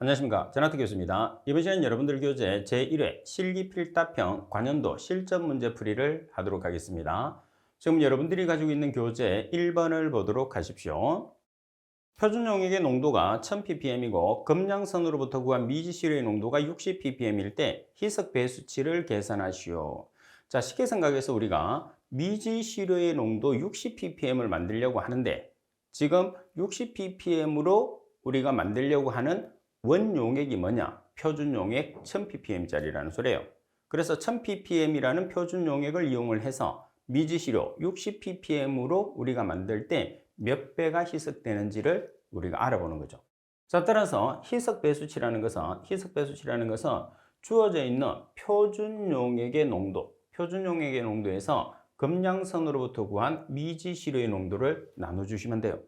안녕하십니까. 전하트 교수입니다. 이번 시간 여러분들 교재 제1회 실기필답형 관연도 실전 문제풀이를 하도록 하겠습니다. 지금 여러분들이 가지고 있는 교재 1번을 보도록 하십시오. 표준 용액의 농도가 1000ppm이고 금량선으로부터 구한 미지시료의 농도가 60ppm일 때 희석 배수치를 계산하시오. 자, 쉽게 생각해서 우리가 미지시료의 농도 60ppm을 만들려고 하는데 지금 60ppm으로 우리가 만들려고 하는 원용액이 뭐냐? 표준 용액 1000ppm짜리라는 소리예요. 그래서 1000ppm이라는 표준 용액을 이용을 해서 미지시료 60ppm으로 우리가 만들 때 몇 배가 희석되는지를 우리가 알아보는 거죠. 자, 따라서 희석 배수치라는 것은 주어져 있는 표준 용액의 농도에서 금량선으로부터 구한 미지시료의 농도를 나눠주시면 돼요.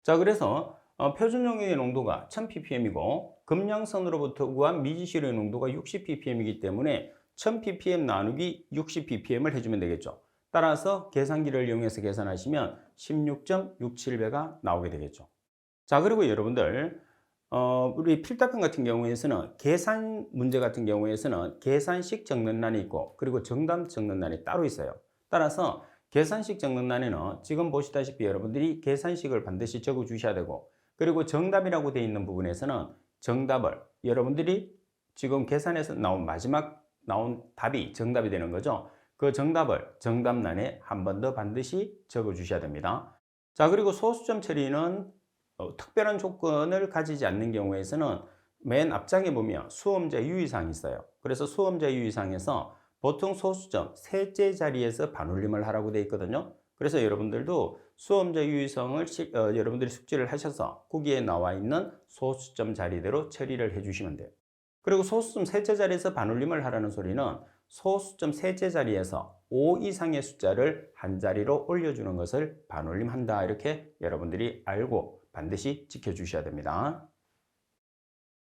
자, 그래서 표준 용액의 농도가 1000ppm이고 금량선으로부터 구한 미지시료의 농도가 60ppm이기 때문에 1000ppm 나누기 60ppm을 해주면 되겠죠. 따라서 계산기를 이용해서 계산하시면 16.67배가 나오게 되겠죠. 자, 그리고 여러분들 우리 필답형 같은 경우에서는 계산 문제 같은 경우에서는 계산식 적는 난이 있고 그리고 정답 적는 난이 따로 있어요. 따라서 계산식 적는 난에는 지금 보시다시피 여러분들이 계산식을 반드시 적어 주셔야 되고 그리고 정답이라고 되어 있는 부분에서는 정답을 여러분들이 지금 계산해서 마지막 나온 답이 정답이 되는 거죠. 그 정답을 정답란에 한 번 더 반드시 적어 주셔야 됩니다. 자, 그리고 소수점 처리는 특별한 조건을 가지지 않는 경우에서는 맨 앞장에 보면 수험자 유의사항이 있어요. 그래서 수험자 유의사항에서 보통 소수점 셋째 자리에서 반올림을 하라고 되어 있거든요. 그래서 여러분들도 수험자 유의사항을 여러분들이 숙지를 하셔서 거기에 나와 있는 소수점 자리대로 처리를 해주시면 돼요. 그리고 소수점 셋째 자리에서 반올림을 하라는 소리는 소수점 셋째 자리에서 5 이상의 숫자를 한 자리로 올려주는 것을 반올림한다. 이렇게 여러분들이 알고 반드시 지켜주셔야 됩니다.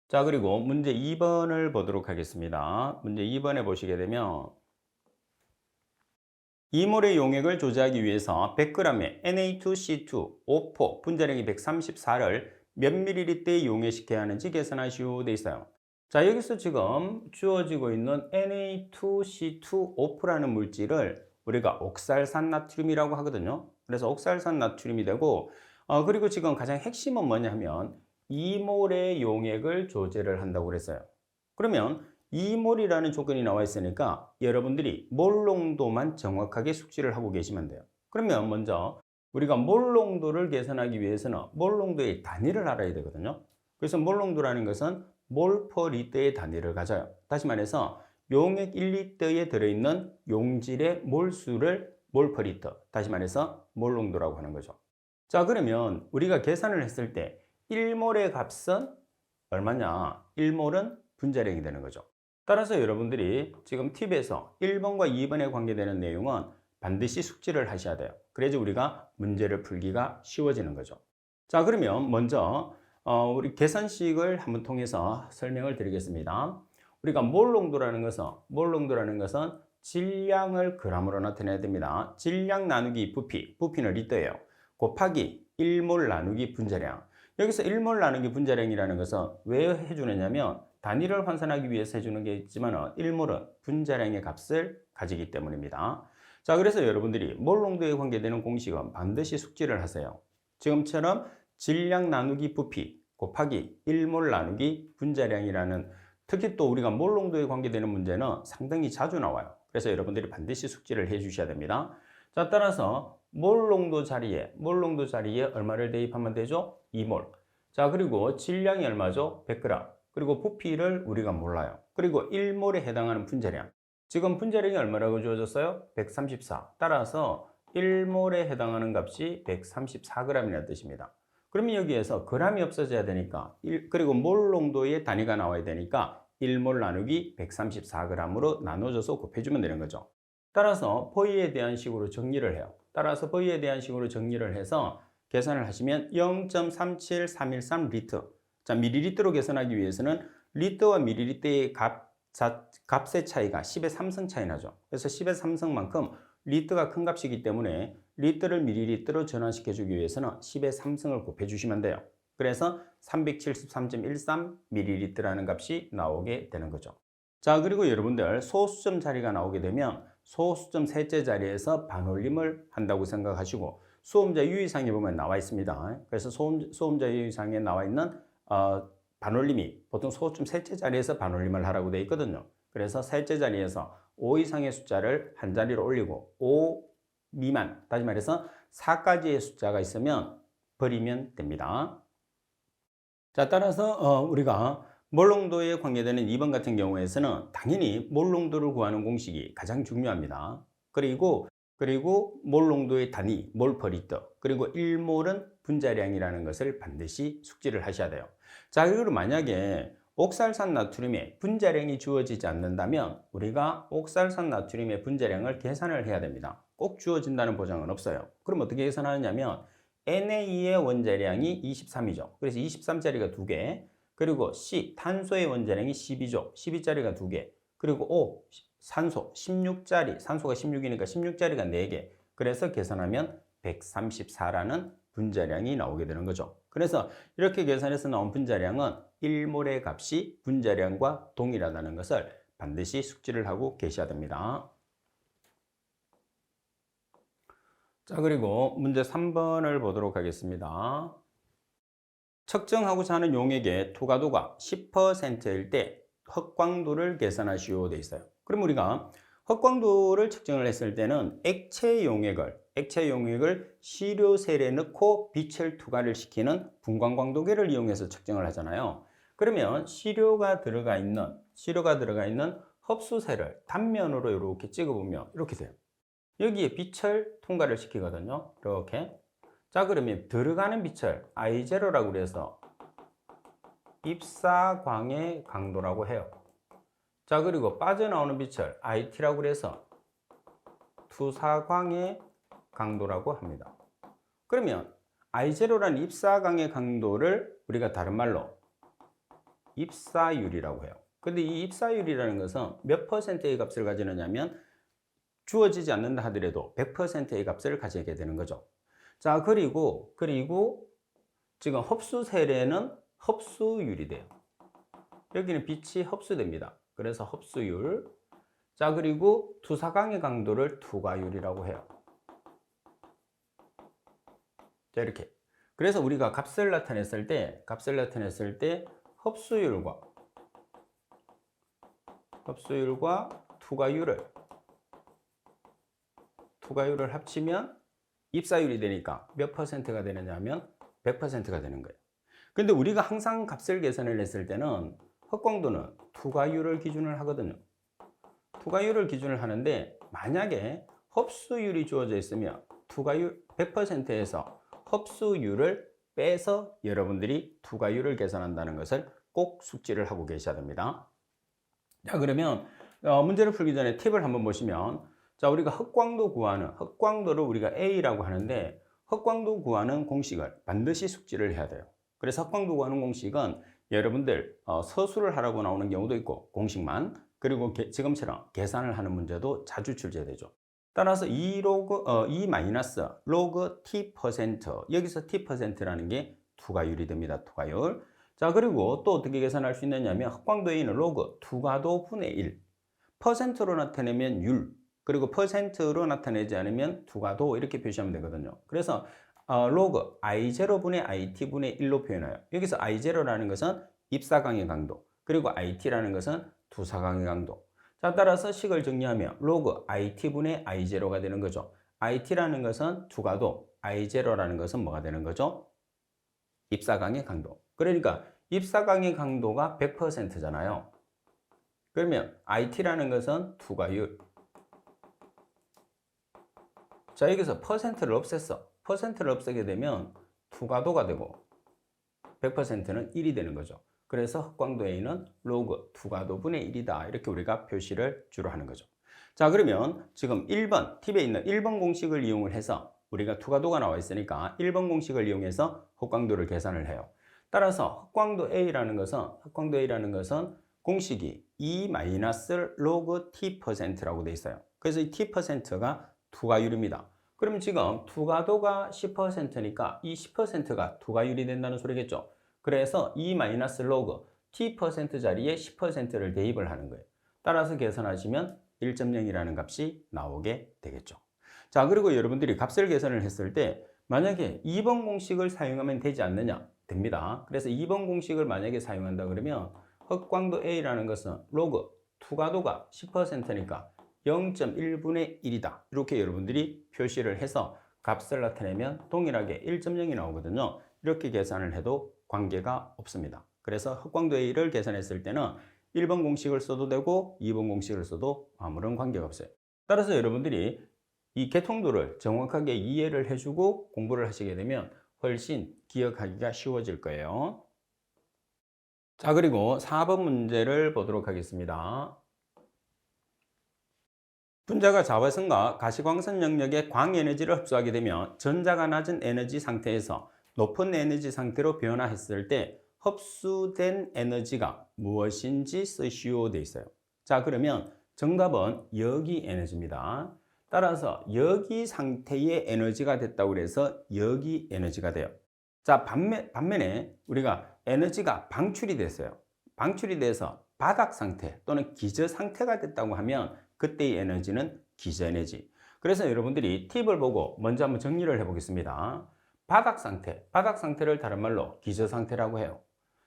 자, 그리고 문제 2번을 보도록 하겠습니다. 문제 2번에 보시게 되면 이몰의 용액을 조제하기 위해서 100g의 Na2C2 O4 분자량이 134를 몇 ml에 용해시켜야 하는지 계산하시오 돼 있어요. 자, 여기서 지금 주어지고 있는 Na2C2O4라는 물질을 우리가 옥살산 나트륨이라고 하거든요. 그래서 옥살산 나트륨이 되고 그리고 지금 가장 핵심은 뭐냐 하면 2몰의 용액을 조제를 한다고 그랬어요. 그러면 2몰이라는 조건이 나와 있으니까 여러분들이 몰 농도만 정확하게 숙지를 하고 계시면 돼요. 그러면 먼저 우리가 몰 농도를 계산하기 위해서는 몰 농도의 단위를 알아야 되거든요. 그래서 몰 농도라는 것은 몰 퍼 리터의 단위를 가져요. 다시 말해서 용액 1리터에 들어있는 용질의 몰수를 몰 퍼 리터, 다시 말해서 몰 농도라고 하는 거죠. 자, 그러면 우리가 계산을 했을 때 1몰의 값은 얼마냐? 1몰은 분자량이 되는 거죠. 따라서 여러분들이 지금 팁에서 1번과 2번에 관계되는 내용은 반드시 숙지를 하셔야 돼요. 그래야지 우리가 문제를 풀기가 쉬워지는 거죠. 자, 그러면 먼저 우리 계산식을 한번 통해서 설명을 드리겠습니다. 우리가 몰 농도라는 것은 질량을 g으로 나타내야 됩니다. 질량 나누기 부피는 리터예요. 곱하기 1몰 나누기 분자량. 여기서 1몰 나누기 분자량이라는 것은 왜 해주느냐면 단위를 환산하기 위해서 해주는 게 있지만 1몰은 분자량의 값을 가지기 때문입니다. 자, 그래서 여러분들이 몰 농도에 관계되는 공식은 반드시 숙지를 하세요. 지금처럼 질량 나누기 부피 곱하기 1몰 나누기 분자량이라는 특히 또 우리가 몰 농도에 관계되는 문제는 상당히 자주 나와요. 그래서 여러분들이 반드시 숙지를 해 주셔야 됩니다. 자, 따라서 몰 농도 자리에 얼마를 대입하면 되죠? 2몰. 자, 그리고 질량이 얼마죠? 100g. 그리고 부피를 우리가 몰라요. 그리고 1몰에 해당하는 분자량. 지금 분자량이 얼마라고 주어졌어요? 134. 따라서 1몰에 해당하는 값이 134g이라는 뜻입니다. 그러면 여기에서 g이 없어져야 되니까 그리고 몰 농도의 단위가 나와야 되니까 1몰 나누기 134g으로 나눠줘서 곱해주면 되는 거죠. 따라서 V에 대한 식으로 정리를 해요. 해서 계산을 하시면 0.37313 리터. 자, 밀리리터로 계산하기 위해서는 리터와 밀리리터의 값의 차이가 10의 3승 차이 나죠. 그래서 10의 3승만큼 리터가 큰 값이기 때문에 리터를 밀리리터로 전환시켜 주기 위해서는 10의 3승을 곱해 주시면 돼요. 그래서 373.13ml라는 값이 나오게 되는 거죠. 자, 그리고 여러분들 소수점 자리가 나오게 되면 소수점 셋째 자리에서 반올림을 한다고 생각하시고 수험자 유의사항에 보면 나와 있습니다. 그래서 수험자 유의사항에 나와 있는 반올림이 보통 소수점 셋째 자리에서 반올림을 하라고 되어 있거든요. 그래서 셋째 자리에서 5 이상의 숫자를 한 자리로 올리고 5 미만, 다시 말해서 4까지의 숫자가 있으면 버리면 됩니다. 자, 따라서 우리가 몰농도에 관계되는 2번 같은 경우에서는 당연히 몰농도를 구하는 공식이 가장 중요합니다. 그리고 몰농도의 단위, 몰퍼리터, 그리고 1몰은 분자량이라는 것을 반드시 숙지를 하셔야 돼요. 자, 그리고 만약에 옥살산 나트륨의 분자량이 주어지지 않는다면 우리가 옥살산 나트륨의 분자량을 계산을 해야 됩니다. 꼭 주어진다는 보장은 없어요. 그럼 어떻게 계산하느냐면 Na의 원자량이 23이죠. 그래서 23짜리가 2개, 그리고 C, 탄소의 원자량이 12죠. 12짜리가 2개, 그리고 O, 산소, 16짜리, 산소가 16이니까 16짜리가 4개. 그래서 계산하면 134라는 분자량이 나오게 되는 거죠. 그래서 이렇게 계산해서 나온 분자량은 1몰의 값이 분자량과 동일하다는 것을 반드시 숙지를 하고 계셔야 됩니다. 자, 그리고 문제 3번을 보도록 하겠습니다. 측정하고자 하는 용액의 투과도가 10%일 때 흑광도를 계산하시오 되어 있어요. 그럼 우리가 흑광도를 측정을 했을 때는 액체 용액을 시료셀에 넣고 빛을 투과를 시키는 분광광도계를 이용해서 측정을 하잖아요. 그러면 시료가 들어가 있는 흡수셀을 단면으로 이렇게 찍어보면 이렇게 돼요. 여기에 빛을 통과를 시키거든요. 이렇게. 자, 그러면 들어가는 빛을 I0라고 그래서 입사광의 강도라고 해요. 자, 그리고 빠져나오는 빛을 IT라고 그래서 투사광의 강도라고 합니다. 그러면 I0라는 입사광의 강도를 우리가 다른 말로 입사율이라고 해요. 근데 이 입사율이라는 것은 몇 퍼센트의 값을 가지느냐면 주어지지 않는다 하더라도 100%의 값을 가지게 되는 거죠. 자, 그리고 지금 흡수셀에는 흡수율이 돼요. 여기는 빛이 흡수됩니다. 그래서 흡수율. 자, 그리고 투사광의 강도를 투과율이라고 해요. 자, 이렇게. 그래서 우리가 값을 나타냈을 때 흡수율과 투과율을 합치면 입사율이 되니까 몇 퍼센트가 되느냐 하면 100%가 되는 거예요. 근데 우리가 항상 값을 계산을 했을 때는 흑광도는 투과율을 기준을 하거든요. 투과율을 기준을 하는데 만약에 흡수율이 주어져 있으면 투과율 100%에서 흡수율을 빼서 여러분들이 투과율을 계산한다는 것을 꼭 숙지를 하고 계셔야 됩니다. 자, 그러면 문제를 풀기 전에 팁을 한번 보시면, 자, 우리가 흑광도를 우리가 A라고 하는데 흑광도 구하는 공식을 반드시 숙지를 해야 돼요. 그래서 흑광도 구하는 공식은 여러분들 서술을 하라고 나오는 경우도 있고 공식만, 그리고 지금처럼 계산을 하는 문제도 자주 출제되죠. 따라서 E 마이너스 로그 T%, 여기서 T%라는 게 투과율이 됩니다. 투과율. 자, 그리고 또 어떻게 계산할 수 있느냐면 흑광도 A는 로그 투과도 분의 1, 퍼센트로 나타내면 율, 그리고 퍼센트로 나타내지 않으면 투과도, 이렇게 표시하면 되거든요. 그래서 로그 I0분의 IT분의 1로 표현해요. 여기서 I0라는 것은 입사광의 강도, 그리고 IT라는 것은 투사광의 강도. 자, 따라서 식을 정리하면 로그 IT분의 I0가 되는 거죠. IT라는 것은 투과도, I0라는 것은 뭐가 되는 거죠? 입사광의 강도. 그러니까 입사광의 강도가 100%잖아요. 그러면 IT라는 것은 투과율. 자, 여기서 퍼센트를 없앴어. 퍼센트를 없애게 되면 투과도가 되고 100%는 1이 되는 거죠. 그래서 흑광도 A는 로그 투과도분의 1이다. 이렇게 우리가 표시를 주로 하는 거죠. 자, 그러면 지금 1번, 팁에 있는 1번 공식을 이용을 해서 우리가 투과도가 나와 있으니까 1번 공식을 이용해서 흑광도를 계산을 해요. 따라서 흑광도 A라는 것은 공식이 E 마이너스 로그 T%라고 되어 있어요. 그래서 이 T%가 투과율입니다. 그럼 지금 투과도가 10%니까 이 10%가 투과율이 된다는 소리겠죠. 그래서 E 마이너스 로그 T% 자리에 10%를 대입을 하는 거예요. 따라서 계산하시면 1.0이라는 값이 나오게 되겠죠. 자, 그리고 여러분들이 값을 계산을 했을 때 만약에 2번 공식을 사용하면 되지 않느냐? 됩니다. 그래서 2번 공식을 만약에 사용한다 그러면 흑광도 A라는 것은 로그 투과도가 10%니까 0.1분의 1이다. 이렇게 여러분들이 표시를 해서 값을 나타내면 동일하게 1.0이 나오거든요. 이렇게 계산을 해도 관계가 없습니다. 그래서 흑광도 A를 계산했을 때는 1번 공식을 써도 되고 2번 공식을 써도 아무런 관계가 없어요. 따라서 여러분들이 이 개통도를 정확하게 이해를 해주고 공부를 하시게 되면 훨씬 기억하기가 쉬워질 거예요. 자, 그리고 4번 문제를 보도록 하겠습니다. 분자가 자외선과 가시광선 영역의 광에너지를 흡수하게 되면 전자가 낮은 에너지 상태에서 높은 에너지 상태로 변화했을 때 흡수된 에너지가 무엇인지 쓰시오 돼 있어요. 자, 그러면 정답은 여기 에너지입니다. 따라서 여기 상태의 에너지가 됐다고 해서 여기 에너지가 돼요. 자, 반면에 우리가 에너지가 방출이 됐어요. 방출이 돼서 바닥 상태 또는 기저 상태가 됐다고 하면 그때의 에너지는 기저 에너지. 그래서 여러분들이 팁을 보고 먼저 한번 정리를 해보겠습니다. 바닥 상태를 다른 말로 기저 상태라고 해요.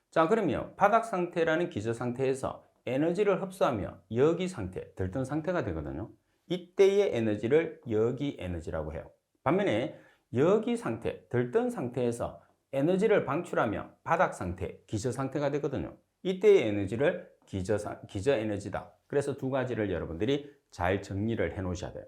자, 그러면 바닥 상태라는 기저 상태에서 에너지를 흡수하며 여기 상태, 들뜬 상태가 되거든요. 이때의 에너지를 여기 에너지라고 해요. 반면에 여기 상태, 들뜬 상태에서 에너지를 방출하며 바닥 상태, 기저 상태가 되거든요. 이때의 에너지를 기저 에너지다. 그래서 두 가지를 여러분들이 잘 정리를 해 놓으셔야 돼요.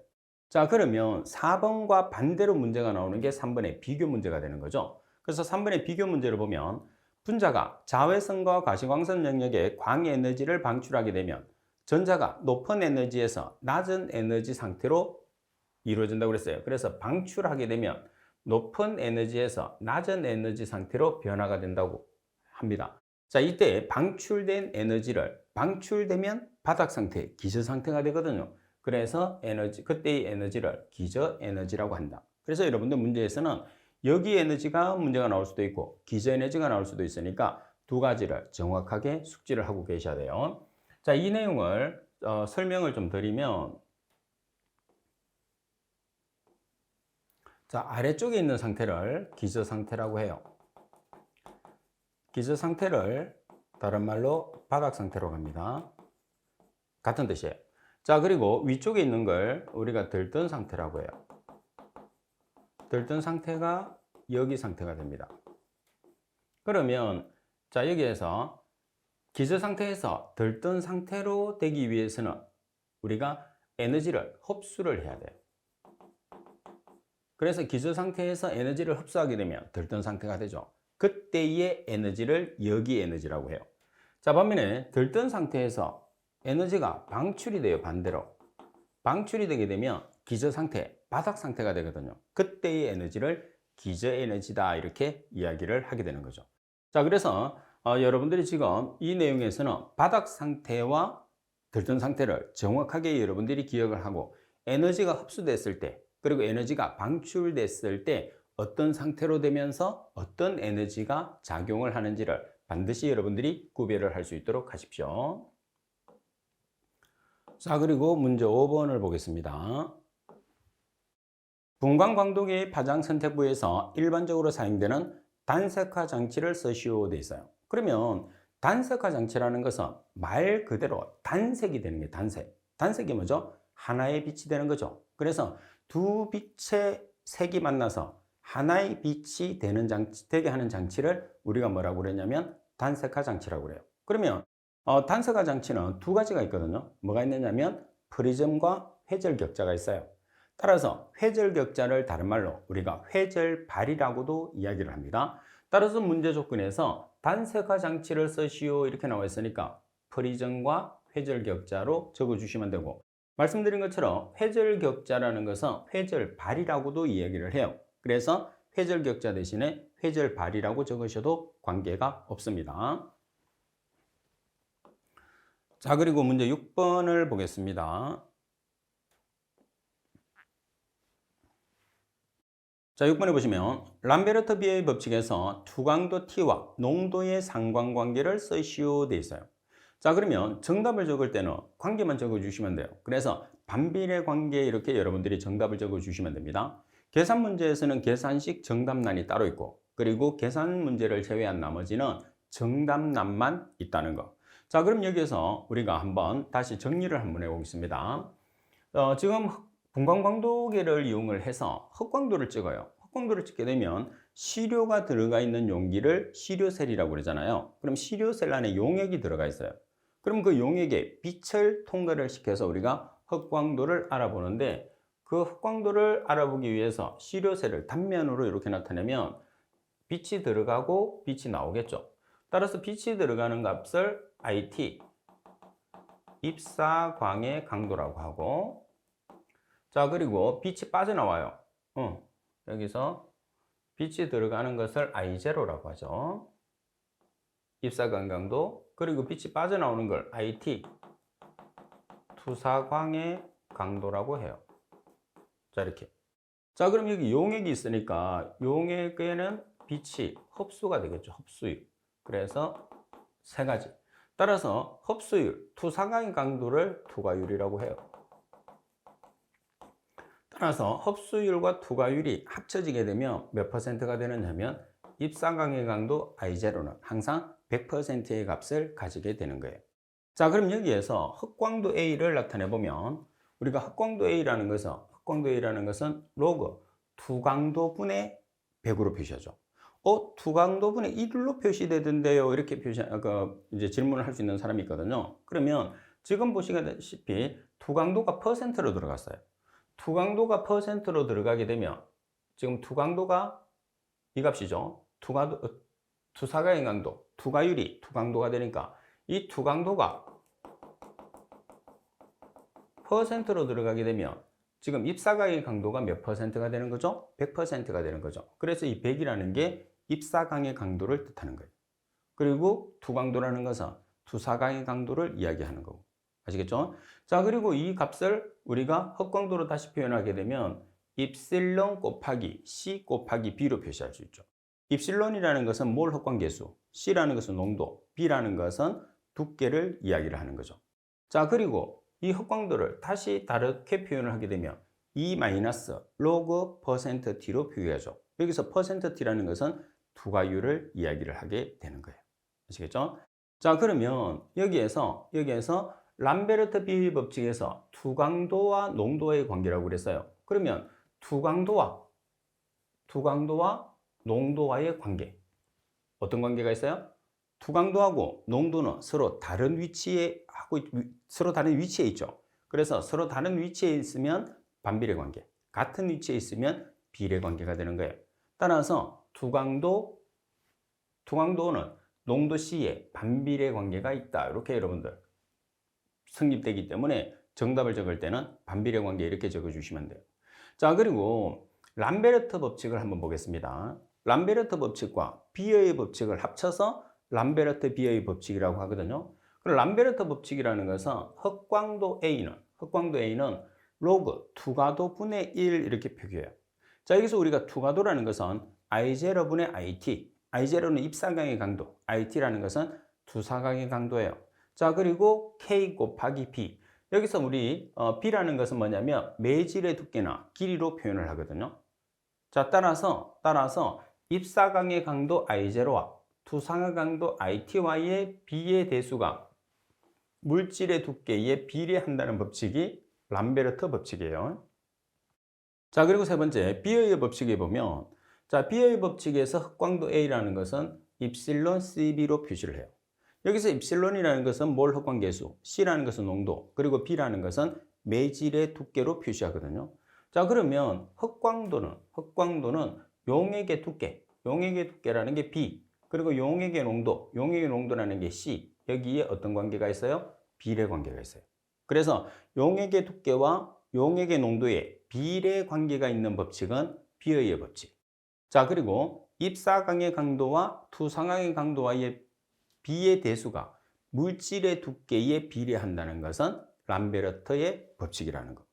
자, 그러면 4번과 반대로 문제가 나오는 게 3번의 비교 문제가 되는 거죠. 그래서 3번의 비교 문제를 보면 분자가 자외선과 가시광선 영역에 광에너지를 방출하게 되면 전자가 높은 에너지에서 낮은 에너지 상태로 이루어진다고 그랬어요. 그래서 방출하게 되면 높은 에너지에서 낮은 에너지 상태로 변화가 된다고 합니다. 자, 이때 방출된 에너지를 방출되면 바닥 상태, 기저 상태가 되거든요. 그래서 그때의 에너지를 기저 에너지라고 한다. 그래서 여러분들 문제에서는 여기 에너지가 문제가 나올 수도 있고 기저 에너지가 나올 수도 있으니까 두 가지를 정확하게 숙지를 하고 계셔야 돼요. 자, 이 내용을 설명을 좀 드리면 자, 아래쪽에 있는 상태를 기저 상태라고 해요. 기저 상태를 다른 말로 바닥 상태로 합니다. 같은 뜻이에요. 자, 그리고 위쪽에 있는 걸 우리가 들뜬 상태라고 해요. 들뜬 상태가 여기 상태가 됩니다. 그러면 자, 여기에서 기저 상태에서 들뜬 상태로 되기 위해서는 우리가 에너지를 흡수를 해야 돼요. 그래서 기저 상태에서 에너지를 흡수하게 되면 들뜬 상태가 되죠. 그때의 에너지를 여기 에너지라고 해요. 자, 반면에 들뜬 상태에서 에너지가 방출이 돼요. 반대로. 방출이 되게 되면 기저 상태, 바닥 상태가 되거든요. 그때의 에너지를 기저 에너지다 이렇게 이야기를 하게 되는 거죠. 자, 그래서 여러분들이 지금 이 내용에서는 바닥 상태와 들뜬 상태를 정확하게 여러분들이 기억을 하고 에너지가 흡수됐을 때 그리고 에너지가 방출됐을 때 어떤 상태로 되면서 어떤 에너지가 작용을 하는지를 반드시 여러분들이 구별을 할 수 있도록 하십시오. 자, 그리고 문제 5번을 보겠습니다. 분광광도계 파장 선택부에서 일반적으로 사용되는 단색화 장치를 쓰시오 돼 있어요. 그러면 단색화 장치라는 것은 말 그대로 단색이 되는 게 단색. 단색이 뭐죠? 하나의 빛이 되는 거죠. 그래서 두 빛의 색이 만나서 하나의 빛이 되게 하는 장치를 우리가 뭐라고 그랬냐면 단색화 장치라고 그래요. 그러면 단색화 장치는 두 가지가 있거든요. 뭐가 있느냐면 프리즘과 회절격자가 있어요. 따라서 회절격자를 다른 말로 우리가 회절발이라고도 이야기를 합니다. 따라서 문제 조건에서 단색화 장치를 쓰시오 이렇게 나와 있으니까 프리즘과 회절격자로 적어주시면 되고 말씀드린 것처럼 회절격자라는 것은 회절발이라고도 이야기를 해요. 그래서 회절격자 대신에 회절발이라고 적으셔도 관계가 없습니다. 자, 그리고 문제 6번을 보겠습니다. 자, 6번에 보시면 람베르트 비의 법칙에서 투강도 T와 농도의 상관관계를 쓰시오 돼 있어요. 자, 그러면 정답을 적을 때는 관계만 적어 주시면 돼요. 그래서 반비례 관계 이렇게 여러분들이 정답을 적어 주시면 됩니다. 계산 문제에서는 계산식 정답란이 따로 있고, 그리고 계산 문제를 제외한 나머지는 정답란만 있다는 거. 자, 그럼 여기에서 우리가 한번 다시 정리를 한번 해보겠습니다. 지금 분광광도계를 이용을 해서 흑광도를 찍어요. 흑광도를 찍게 되면 시료가 들어가 있는 용기를 시료셀이라고 그러잖아요. 그럼 시료셀 안에 용액이 들어가 있어요. 그럼 그 용액에 빛을 통과를 시켜서 우리가 흑광도를 알아보는데, 그 흑광도를 알아보기 위해서 시료셀을 단면으로 이렇게 나타내면 빛이 들어가고 빛이 나오겠죠. 따라서 빛이 들어가는 값을 IT, 입사광의 강도라고 하고, 자, 그리고 빛이 빠져나와요. 여기서 빛이 들어가는 것을 I0라고 하죠. 입사광 강도. 그리고 빛이 빠져나오는 걸 IT, 투사광의 강도라고 해요. 자, 이렇게. 자, 그럼 여기 용액이 있으니까 용액에는 빛이 흡수가 되겠죠. 흡수율. 그래서 세 가지. 따라서 흡수율, 투사광의 강도를 투과율이라고 해요. 따라서 흡수율과 투과율이 합쳐지게 되면 몇 퍼센트가 되느냐면 입사광의 강도 I0는 항상 100%의 값을 가지게 되는 거예요. 자, 그럼 여기에서 흑광도 A를 나타내 보면 우리가 흑광도 A라는 것은 로그 투광도분의 100으로 표시하죠. 투광도분의 1로 표시되던데요. 이렇게 이제 질문을 할 수 있는 사람이 있거든요. 그러면 지금 보시다시피 투광도가 퍼센트로 들어갔어요. 투광도가 퍼센트로 들어가게 되면 지금 투광도가 이 값이죠. 투사광의 강도, 투과율이 투광도가 되니까 이 투광도가 퍼센트로 들어가게 되면 지금 입사광의 강도가 몇 퍼센트가 되는 거죠? 100%가 되는 거죠. 그래서 이 100이라는 게 입사광의 강도를 뜻하는 거예요. 그리고 투광도라는 것은 투사광의 강도를 이야기하는 거고. 아시겠죠? 자, 그리고 이 값을 우리가 흑광도로 다시 표현하게 되면 입실론 곱하기 C 곱하기 B로 표시할 수 있죠. 입실론이라는 것은 몰 흑광계수, C라는 것은 농도, B라는 것은 두께를 이야기를 하는 거죠. 자, 그리고 이 흑광도를 다시 다르게 표현을 하게 되면 E 마이너스 로그 퍼센트 T로 표기하죠. 여기서 퍼센트 T라는 것은 투과율을 이야기를 하게 되는 거예요. 아시겠죠? 자, 그러면 여기에서 람베르트 비의 법칙에서 투광도와 농도의 관계라고 그랬어요. 그러면 투광도와 농도와의 관계, 어떤 관계가 있어요? 투광도하고 농도는 서로 다른 위치에 있죠. 그래서 서로 다른 위치에 있으면 반비례 관계, 같은 위치에 있으면 비례 관계가 되는 거예요. 따라서 투광도는 농도 C에 반비례 관계가 있다. 이렇게 여러분들 성립되기 때문에 정답을 적을 때는 반비례 관계 이렇게 적어주시면 돼요. 자, 그리고 람베르트 법칙을 한번 보겠습니다. 람베르트 법칙과 비어의 법칙을 합쳐서 람베르트 비어의 법칙이라고 하거든요. 그럼 람베르트 법칙이라는 것은 흑광도 A는 로그 투과도 분의 1 이렇게 표기해요. 자, 여기서 우리가 투과도라는 것은 I0분의 IT, I0는 입사광의 강도, IT라는 것은 투사광의 강도예요. 자, 그리고 K 곱하기 B. 여기서 우리 B라는 것은 뭐냐면 매질의 두께나 길이로 표현을 하거든요. 자, 따라서 입사광의 강도 I0와 투사광의 강도 IT와의 B의 대수가 물질의 두께에 비례한다는 법칙이 람베르트 법칙이에요. 자, 그리고 세 번째 비어의 법칙에 보면, 자, 비어의 법칙에서 흑광도 A라는 것은 입실론 CB로 표시를 해요. 여기서 입실론이라는 것은 몰 흑광계수, C라는 것은 농도, 그리고 B라는 것은 매질의 두께로 표시하거든요. 자, 그러면 흑광도는 용액의 두께라는 게 B, 그리고 용액의 농도라는 게 C, 여기에 어떤 관계가 있어요? 비례 관계가 있어요. 그래서 용액의 두께와 용액의 농도에 비례 관계가 있는 법칙은 비어의 법칙. 자, 그리고 입사광의 강도와 투사광의 강도와의 B의 대수가 물질의 두께에 비례한다는 것은 람베르트의 법칙이라는 것.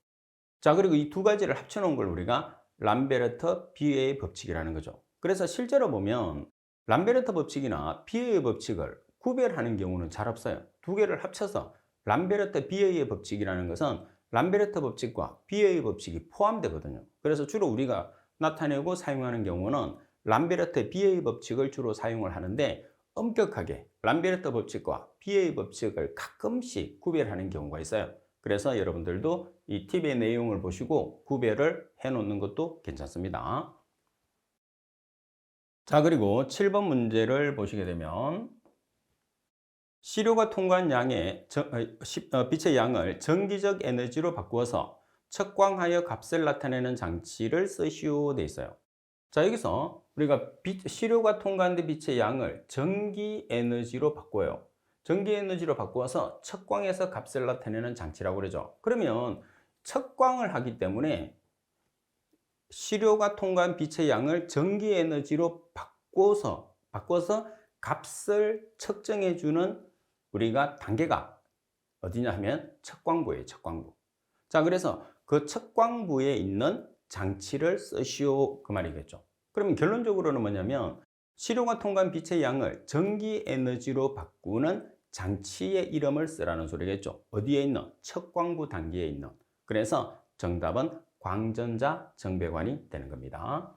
자, 그리고 이 두 가지를 합쳐놓은 걸 우리가 람베르트 비에의 법칙이라는 거죠. 그래서 실제로 보면 람베르트 법칙이나 비에의 법칙을 구별하는 경우는 잘 없어요. 두 개를 합쳐서 람베르트 비에의 법칙이라는 것은 람베르트 법칙과 비에의 법칙이 포함되거든요. 그래서 주로 우리가 나타내고 사용하는 경우는 람베르트 비에의 법칙을 주로 사용을 하는데, 엄격하게 람베르트 법칙과 비에의 법칙을 가끔씩 구별하는 경우가 있어요. 그래서 여러분들도 이 팁의 내용을 보시고 구별을 해 놓는 것도 괜찮습니다. 자, 그리고 7번 문제를 보시게 되면 시료가 통과한 빛의 양을 전기적 에너지로 바꾸어서 척광하여 값을 나타내는 장치를 쓰시오 돼 있어요. 자, 여기서 우리가 시료가 통과한 빛의 양을 전기 에너지로 바꿔요. 전기 에너지로 바꾸어서 척광해서 값을 나타내는 장치라고 그러죠. 그러면 척광을 하기 때문에 시료가 통과한 빛의 양을 전기 에너지로 바꿔서 값을 측정해 주는 우리가 단계가 어디냐 하면 척광부예요, 척광부. 자, 그래서 그 척광부에 있는 장치를 쓰시오, 그 말이겠죠. 그러면 결론적으로는 뭐냐면 시료가 통과한 빛의 양을 전기 에너지로 바꾸는 장치의 이름을 쓰라는 소리겠죠. 어디에 있는? 척광부 단계에 있는. 그래서 정답은 광전자 정배관이 되는 겁니다.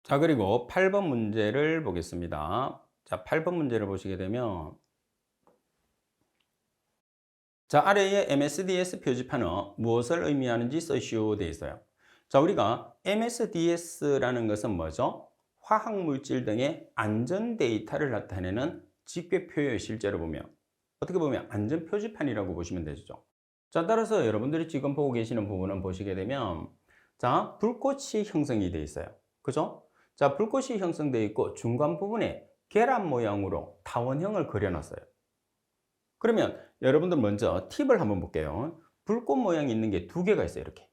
자, 그리고 8번 문제를 보겠습니다. 자, 8번 문제를 보시게 되면 자, 아래의 MSDS 표지판은 무엇을 의미하는지 쓰시오 되어 있어요. 자, 우리가 MSDS라는 것은 뭐죠? 화학물질 등의 안전 데이터를 나타내는 직계표예요. 실제로 보면 어떻게 보면 안전 표지판이라고 보시면 되죠. 자, 따라서 여러분들이 지금 보고 계시는 부분은 보시게 되면 자, 불꽃이 형성이 되어 있어요. 그죠? 자, 불꽃이 형성되어 있고 중간 부분에 계란 모양으로 타원형을 그려놨어요. 그러면 여러분들 먼저 팁을 한번 볼게요. 불꽃 모양이 있는 게 두 개가 있어요. 이렇게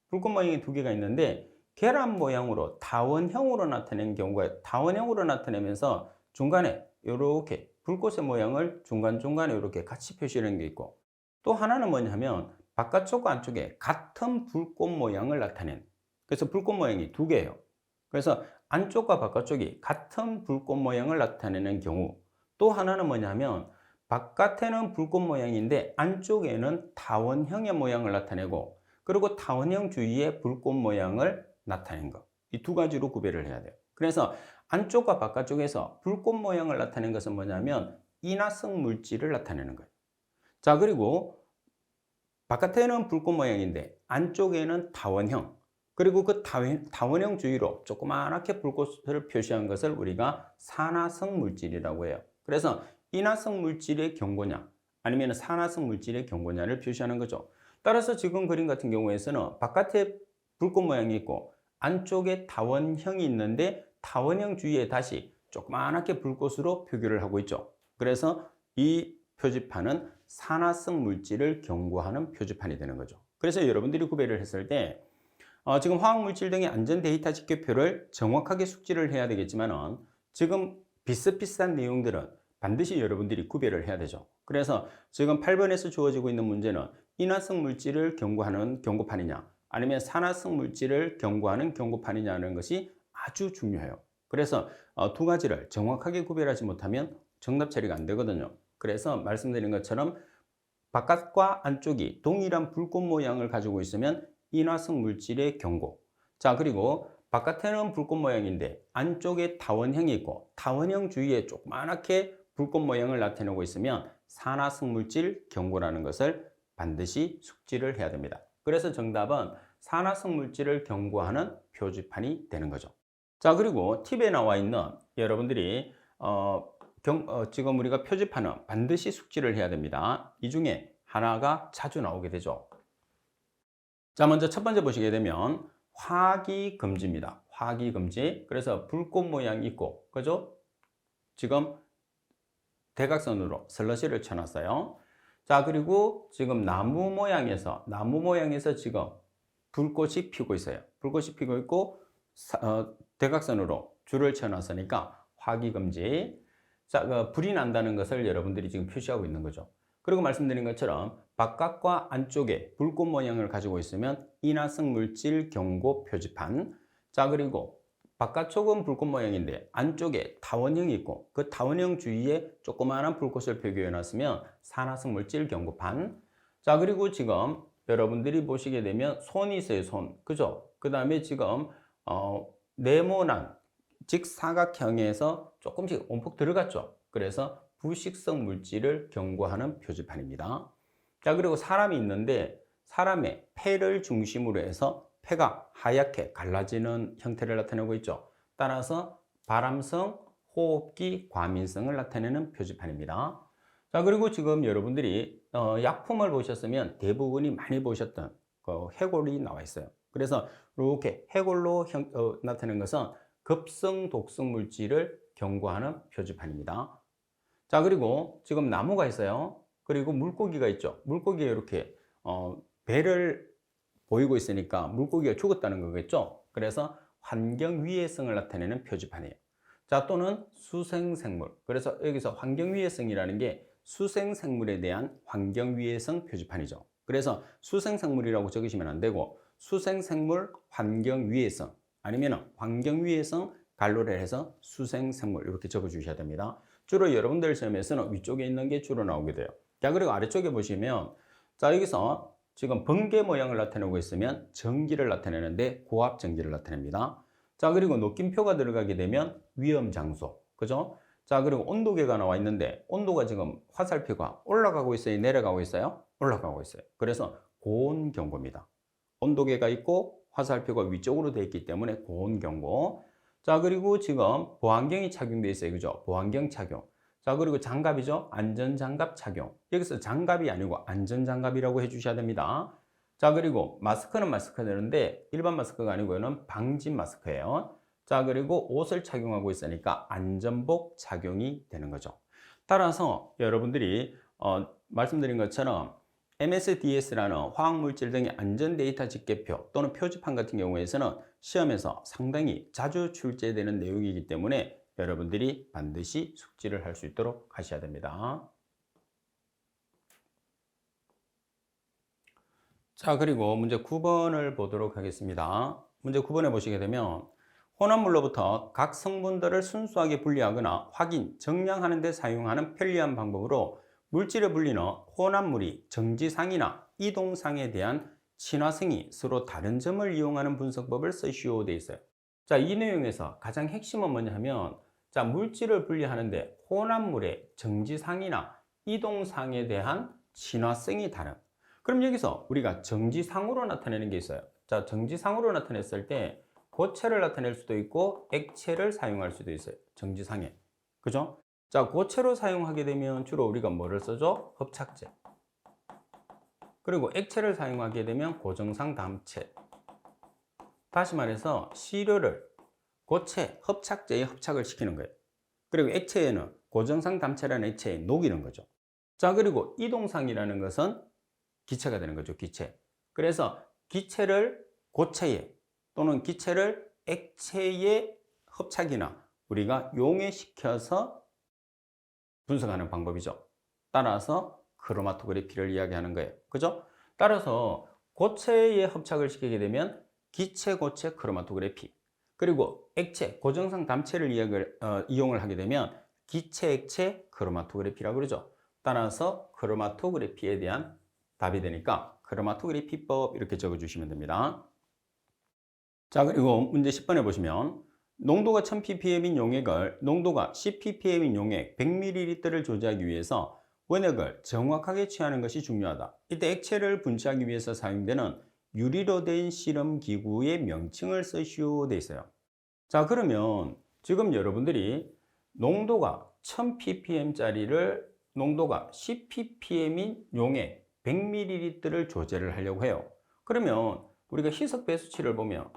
불꽃 모양이 두 개가 있는데 계란 모양으로 타원형으로 나타내는 경우가, 타원형으로 나타내면서 중간에 이렇게 불꽃의 모양을 중간중간에 이렇게 같이 표시하는 게 있고, 또 하나는 뭐냐면 바깥쪽과 안쪽에 같은 불꽃 모양을 나타낸, 그래서 불꽃 모양이 두 개예요. 그래서 안쪽과 바깥쪽이 같은 불꽃 모양을 나타내는 경우, 또 하나는 뭐냐면 바깥에는 불꽃 모양인데 안쪽에는 타원형의 모양을 나타내고, 그리고 타원형 주위에 불꽃 모양을 나타낸 것, 이 두 가지로 구별을 해야 돼요. 그래서 안쪽과 바깥쪽에서 불꽃 모양을 나타낸 것은 뭐냐면 인화성 물질을 나타내는 거예요. 자, 그리고 바깥에는 불꽃 모양인데 안쪽에는 타원형, 그리고 그 타원형 주위로 조그맣게 불꽃을 표시한 것을 우리가 산화성 물질이라고 해요. 그래서 인화성 물질의 경고냐 아니면 산화성 물질의 경고냐를 표시하는 거죠. 따라서 지금 그림 같은 경우에서는 바깥에 불꽃 모양이 있고 안쪽에 타원형이 있는데 타원형 주위에 다시 조그맣게 불꽃으로 표기를 하고 있죠. 그래서 이 표지판은 산화성 물질을 경고하는 표지판이 되는 거죠. 그래서 여러분들이 구별을 했을 때 지금 화학물질 등의 안전 데이터 직계표를 정확하게 숙지를 해야 되겠지만은 지금 비슷비슷한 내용들은 반드시 여러분들이 구별을 해야 되죠. 그래서 지금 8번에서 주어지고 있는 문제는 인화성 물질을 경고하는 경고판이냐 아니면 산화성 물질을 경고하는 경고판이냐는 것이 아주 중요해요. 그래서 두 가지를 정확하게 구별하지 못하면 정답 처리가 안 되거든요. 그래서 말씀드린 것처럼 바깥과 안쪽이 동일한 불꽃 모양을 가지고 있으면 인화성 물질의 경고. 자, 그리고 바깥에는 불꽃 모양인데 안쪽에 타원형이 있고 타원형 주위에 조그맣게 불꽃 모양을 나타내고 있으면 산화성 물질 경고라는 것을 반드시 숙지를 해야 됩니다. 그래서 정답은 산화성 물질을 경고하는 표지판이 되는 거죠. 자, 그리고 팁에 나와 있는 여러분들이 지금 우리가 표지판은 반드시 숙지를 해야 됩니다. 이 중에 하나가 자주 나오게 되죠. 자, 먼저 첫 번째 보시게 되면 화기금지입니다. 화기금지. 그래서 불꽃 모양이 있고, 그죠? 지금 대각선으로 슬러시를 쳐놨어요. 자, 그리고 지금 나무 모양에서 지금 불꽃이 피고 있어요. 불꽃이 피고 있고 대각선으로 줄을 쳐놨으니까 화기금지. 자, 불이 난다는 것을 여러분들이 지금 표시하고 있는 거죠. 그리고 말씀드린 것처럼 바깥과 안쪽에 불꽃 모양을 가지고 있으면 인화성 물질 경고 표지판. 자, 그리고 바깥쪽은 불꽃 모양인데 안쪽에 타원형이 있고 그 타원형 주위에 조그마한 불꽃을 표기해 놨으면 산화성 물질 경고판. 자, 그리고 지금 여러분들이 보시게 되면 손이 있어요, 손. 그죠? 그 다음에 지금 네모난 직사각형에서 조금씩 움푹 들어갔죠. 그래서 부식성 물질을 경고하는 표지판입니다. 자, 그리고 사람이 있는데 사람의 폐를 중심으로 해서 폐가 하얗게 갈라지는 형태를 나타내고 있죠. 따라서 발암성, 호흡기, 과민성을 나타내는 표지판입니다. 자, 그리고 지금 여러분들이 약품을 보셨으면 대부분이 많이 보셨던 해골이 나와 있어요. 그래서 이렇게 해골로 나타낸 것은 급성 독성 물질을 경고하는 표지판입니다. 자, 그리고 지금 나무가 있어요. 그리고 물고기가 있죠. 물고기가 이렇게 배를 보이고 있으니까 물고기가 죽었다는 거겠죠. 그래서 환경위해성을 나타내는 표지판이에요. 자, 또는 수생생물. 그래서 여기서 환경위해성이라는 게 수생생물에 대한 환경위해성 표지판이죠. 그래서 수생생물이라고 적으시면 안 되고 수생생물 환경위해성 아니면 환경위해성 갈로를 해서 수생생물 이렇게 적어 주셔야 됩니다. 주로 여러분들 시험에서는 위쪽에 있는 게 주로 나오게 돼요. 자, 그리고 아래쪽에 보시면 자, 여기서 지금 번개 모양을 나타내고 있으면 전기를 나타내는데 고압 전기를 나타냅니다. 자, 그리고 느낌표가 들어가게 되면 위험 장소. 그죠? 자, 그리고 온도계가 나와 있는데 온도가 지금 화살표가 올라가고 있어요? 내려가고 있어요? 올라가고 있어요. 그래서 고온 경고입니다. 온도계가 있고 화살표가 위쪽으로 되어 있기 때문에 고온 경고. 자, 그리고 지금 보안경이 착용되어 있어요. 그죠? 보안경 착용. 자, 그리고 장갑이죠? 안전장갑 착용. 여기서 장갑이 아니고 안전장갑이라고 해주셔야 됩니다. 자, 그리고 마스크는 마스크인데 일반 마스크가 아니고 이는 방진 마스크예요. 자, 그리고 옷을 착용하고 있으니까 안전복 착용이 되는 거죠. 따라서 여러분들이 말씀드린 것처럼 MSDS라는 화학물질 등의 안전 데이터 집계표 또는 표지판 같은 경우에서는 시험에서 상당히 자주 출제되는 내용이기 때문에 여러분들이 반드시 숙지를 할 수 있도록 하셔야 됩니다. 자, 그리고 문제 9번을 보도록 하겠습니다. 문제 9번에 보시게 되면 혼합물로부터 각 성분들을 순수하게 분리하거나 확인, 정량하는 데 사용하는 편리한 방법으로 물질을 분리는 혼합물이 정지상이나 이동상에 대한 친화성이 서로 다른 점을 이용하는 분석법을 쓰시오 되어 있어요. 자, 이 내용에서 가장 핵심은 뭐냐 하면 자, 물질을 분리하는데 혼합물의 정지상이나 이동상에 대한 친화성이 다른. 그럼 여기서 우리가 정지상으로 나타내는 게 있어요. 자, 정지상으로 나타냈을 때 고체를 나타낼 수도 있고 액체를 사용할 수도 있어요. 정지상에. 그죠? 자, 고체로 사용하게 되면 주로 우리가 뭐를 쓰죠? hợp착제. 그리고 액체를 사용하게 되면 고정상 담체. 다시 말해서 시료를 고체, hợp착제에 hợp착을 시키는 거예요. 그리고 액체에는 고정상 담체라는 액체에 녹이는 거죠. 자, 그리고 이동상이라는 것은 기체가 되는 거죠. 기체. 그래서 기체를 고체에 또는 기체를 액체에 hợp착이나 우리가 용해시켜서 분석하는 방법이죠. 따라서 크로마토그래피를 이야기하는 거예요. 그죠? 따라서 고체에 hợp착을 시키게 되면 기체 고체 크로마토그래피. 그리고 액체 고정상 담체를 이용을 하게 되면 기체 액체 크로마토그래피라고 그러죠. 따라서 크로마토그래피에 대한 답이 되니까 크로마토그래피법 이렇게 적어 주시면 됩니다. 자, 그리고 문제 10번에 보시면 농도가 1000ppm인 용액을 농도가 10ppm인 용액 100ml를 조제하기 위해서 원액을 정확하게 취하는 것이 중요하다. 이때 액체를 분취하기 위해서 사용되는 유리로 된 실험 기구의 명칭을 쓰시오 돼 있어요. 자, 그러면 지금 여러분들이 농도가 1000ppm짜리를 농도가 10ppm인 용액 100ml를 조제를 하려고 해요. 그러면 우리가 희석 배수치를 보면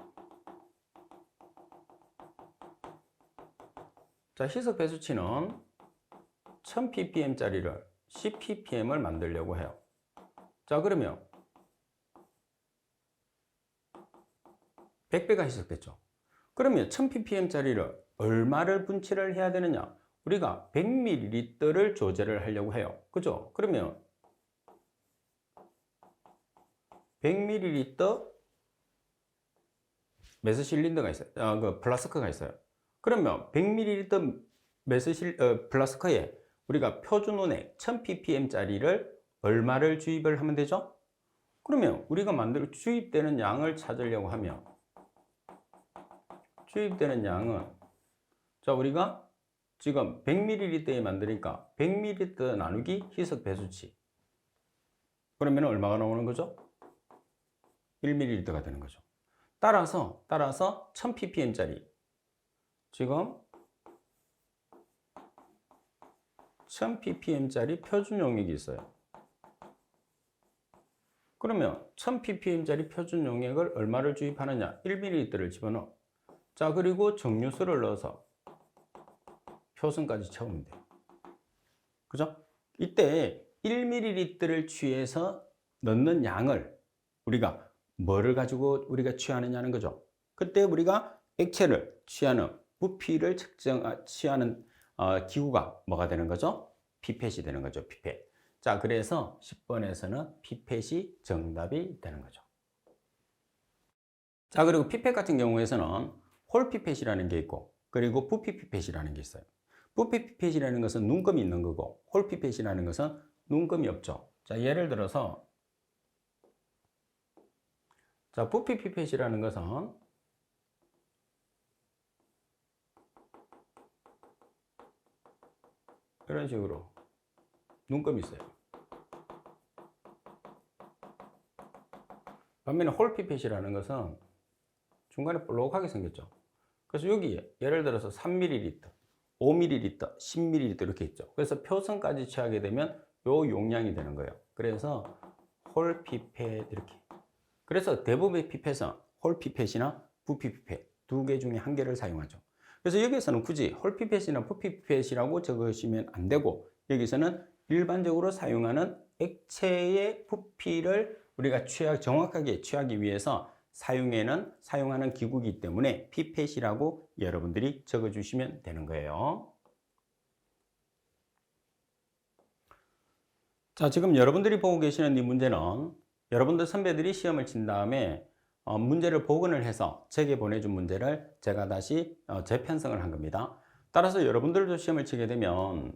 자, 희석 배수치는 1000ppm짜리를 10ppm을 만들려고 해요. 자, 그러면 100배가 희석됐죠. 그러면 1000ppm짜리를 얼마를 분치를 해야 되느냐? 우리가 100ml를 조제를 하려고 해요. 그죠? 그러면 100ml 메스실린더가 있어요. 그 플라스크가 있어요. 그러면 100ml 플라스크에 우리가 표준 원액 1000ppm짜리를 얼마를 주입을 하면 되죠? 그러면 우리가 주입되는 양을 찾으려고 하면 주입되는 양은 자 우리가 지금 100ml에 만드니까 100ml 나누기 희석 배수치 그러면 얼마가 나오는 거죠? 1ml가 되는 거죠. 따라서 1000ppm짜리 지금 1000ppm짜리 표준 용액이 있어요. 그러면 1000ppm짜리 표준 용액을 얼마를 주입하느냐? 1ml를 집어넣어. 자, 그리고 정류수를 넣어서 표승까지 채우면 돼요. 그죠? 이때 1ml를 취해서 넣는 양을 우리가 뭐를 가지고 우리가 취하느냐는 거죠. 그때 우리가 액체를 취하는 부피를 취하는 기구가 뭐가 되는 거죠? 피펫이 되는 거죠. 피펫. 자, 그래서 10번에서는 피펫이 정답이 되는 거죠. 자, 그리고 피펫 같은 경우에서는 홀 피펫이라는 게 있고, 그리고 부피 피펫이라는 게 있어요. 부피 피펫이라는 것은 눈금이 있는 거고, 홀 피펫이라는 것은 눈금이 없죠. 자, 예를 들어서, 자, 부피 피펫이라는 것은 이런 식으로 눈금이 있어요. 반면에 홀 피펫이라는 것은 중간에 볼록하게 생겼죠. 그래서 여기에 예를 들어서 3ml, 5ml, 10ml 이렇게 있죠. 그래서 표선까지 취하게 되면 요 용량이 되는 거예요. 그래서 홀 피펫 이렇게. 그래서 대부분의 피펫은 홀 피펫이나 부피 피펫 두 개 중에 한 개를 사용하죠. 그래서 여기서는 굳이 홀 피펫이나 부피 피펫이라고 적으시면 안 되고 여기서는 일반적으로 사용하는 액체의 부피를 우리가 정확하게 취하기 위해서 사용하는 기구이기 때문에 피펫이라고 여러분들이 적어주시면 되는 거예요. 자, 지금 여러분들이 보고 계시는 이 문제는 여러분들 선배들이 시험을 친 다음에 문제를 복원을 해서 제게 보내준 문제를 제가 다시 재편성을 한 겁니다. 따라서 여러분들도 시험을 치게 되면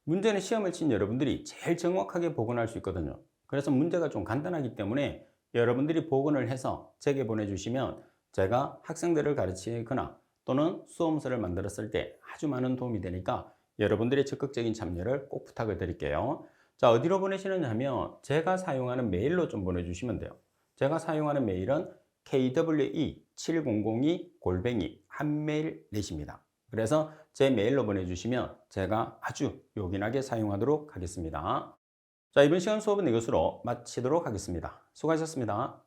문제는 시험을 친 여러분들이 제일 정확하게 복원할 수 있거든요. 그래서 문제가 좀 간단하기 때문에 여러분들이 복원을 해서 제게 보내주시면 제가 학생들을 가르치거나 또는 수험서를 만들었을 때 아주 많은 도움이 되니까 여러분들의 적극적인 참여를 꼭 부탁을 드릴게요. 자, 어디로 보내시느냐 하면 제가 사용하는 메일로 좀 보내주시면 돼요. 제가 사용하는 메일은 kwe7002@한메일넷입니다. 그래서 제 메일로 보내주시면 제가 아주 요긴하게 사용하도록 하겠습니다. 자, 이번 시간 수업은 이것으로 마치도록 하겠습니다. 수고하셨습니다.